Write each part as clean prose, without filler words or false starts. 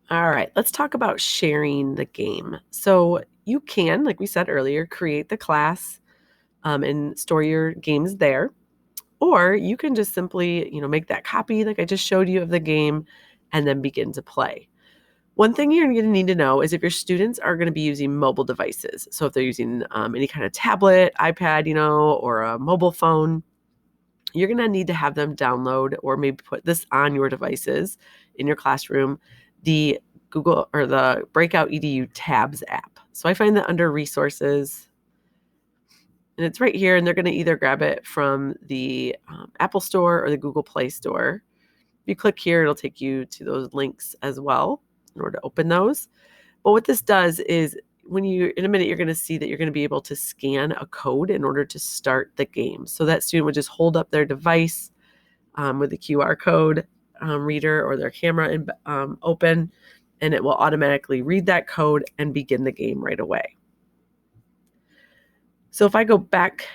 All right, let's talk about sharing the game. So you can, like we said earlier, create the class and store your games there. Or you can just simply, make that copy like I just showed you of the game and then begin to play. One thing you're going to need to know is if your students are going to be using mobile devices. So if they're using any kind of tablet, iPad, or a mobile phone, you're going to need to have them download or maybe put this on your devices in your classroom, the Google or the Breakout EDU Tabs app. So I find that under resources, and it's right here, and they're going to either grab it from the Apple Store or the Google Play Store. If you click here, it'll take you to those links as well in order to open those. But what this does is in a minute, you're going to see that you're going to be able to scan a code in order to start the game. So that student would just hold up their device with the QR code reader or their camera open, and it will automatically read that code and begin the game right away. So if I go back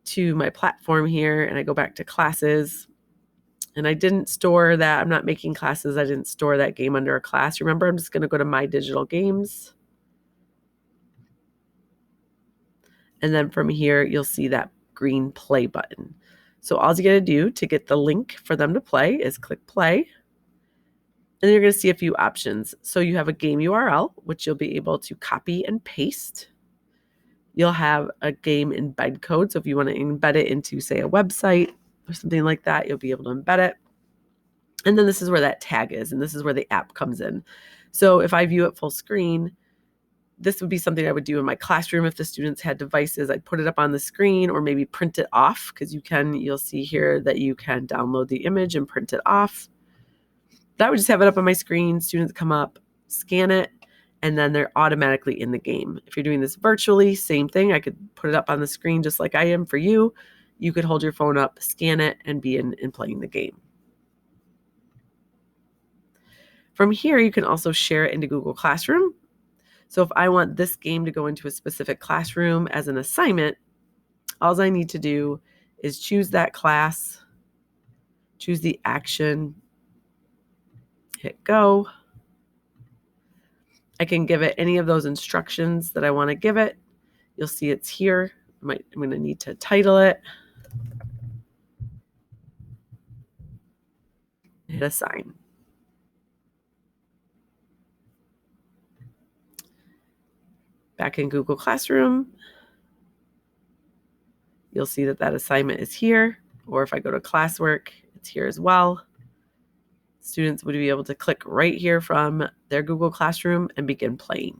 to my platform here and I go back to classes, and I didn't store that, I'm not making classes, I didn't store that game under a class. Remember, I'm just going to go to My Digital Games. And then from here, you'll see that green play button. So all you got to do to get the link for them to play is click play. And then you're going to see a few options. So you have a game URL, which you'll be able to copy and paste. You'll have a game embed code. So if you want to embed it into, say, a website or something like that, you'll be able to embed it. And then this is where that tag is, and this is where the app comes in. So if I view it full screen, this would be something I would do in my classroom. If the students had devices, I'd put it up on the screen or maybe print it off, because you'll see here that you can download the image and print it off. That would just have it up on my screen. Students come up, scan it, and then they're automatically in the game. If you're doing this virtually, same thing. I could put it up on the screen just like I am for you. You could hold your phone up, scan it, and be in playing the game. From here, you can also share it into Google Classroom. So if I want this game to go into a specific classroom as an assignment, all I need to do is choose that class, choose the action, hit go. I can give it any of those instructions that I want to give it. You'll see it's here. I'm going to need to title it. Hit assign. Back in Google Classroom, you'll see that assignment is here. Or if I go to classwork, it's here as well. Students would be able to click right here from their Google Classroom and begin playing.